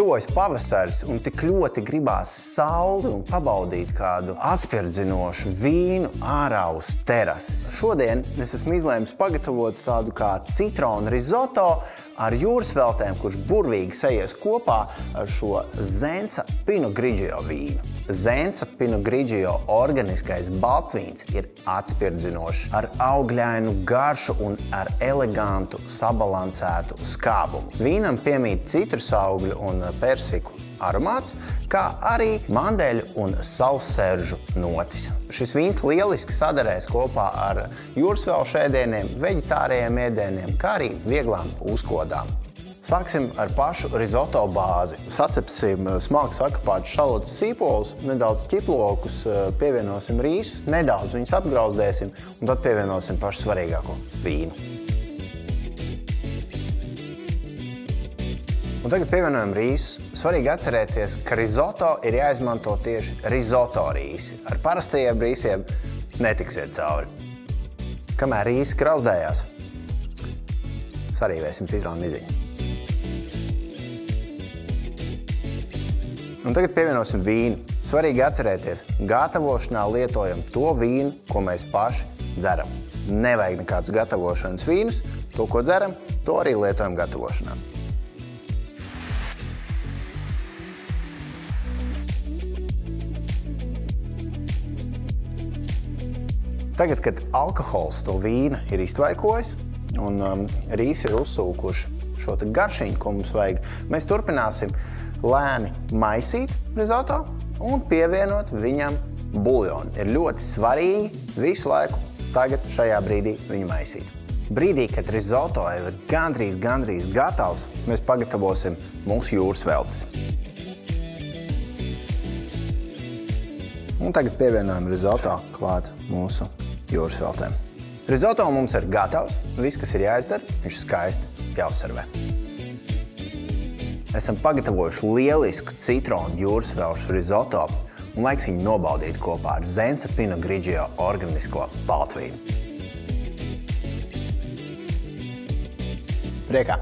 Tuvojas pavasaris un tik ļoti gribās sauli un pabaudīt kādu atspirdzinošu vīnu ārā uz terases. Šodien es esmu izlēmis pagatavot tādu kā citronu risotto ar jūras veltēm, kurš burvīgi sajies kopā ar šo Zensa Pinot Grigio vīnu. Zensa Pinot Grigio organiskais baltvīns ir atspirdzinošs, ar augļainu garšu un ar elegantu sabalansētu skābumu. Vīnam piemīt citrusaugļu un persiku aromāts, kā arī mandeļu un saulseržu notis. Šis vīns lieliski sadarēs kopā ar jūrasvēlšu ēdieniem, veģetārajiem ēdieniem, kā arī vieglām uzkodām. Sāksim ar pašu risotto bāzi. Sacepsim smalki sakapātus šalotas sīpolus, nedaudz ķiplokus, pievienosim rīsus, nedaudz viņus apgrauzdēsim un tad pievienosim pašu svarīgāko – vīnu. Un tagad pievienojam rīsus. Svarīgi atcerēties, ka risotto ir jāizmanto tieši risotto rīsi. Ar parastajiem rīsiem netiksiet cauri. Kamēr rīsi krauzdējās, sarīvēsim citronu miziņu. Un tagad pievienosim vīnu. Svarīgi atcerēties, gatavošanā lietojam to vīnu, ko mēs paši dzeram. Nevajag nekādus gatavošanas vīnus. To, ko dzeram, to arī lietojam gatavošanā. Tagad, kad alkohols to vīna ir iztvaikojis un rīsi ir uzsūkuši šo garšiņu, ko mums vajag, mēs turpināsim lēni maisīt risotto un pievienot viņam buljonu. Ir ļoti svarīgi visu laiku tagad šajā brīdī viņu maisīt. Brīdī, kad risotto jau ir gandrīz gatavs, mēs pagatavosim mūsu jūras veltes. Un tagad pievienojam risotto klāt mūsu jūras veltēm. Risotto mums ir gatavs, viss, kas ir jāizdara, viņš skaisti jāuzservē. Esam pagatavojuši lielisku citronu jūras velšu risotto un laiks viņu nobaudīt kopā ar Zensa Pinot Grigio organisko baltvīnu. Priekā!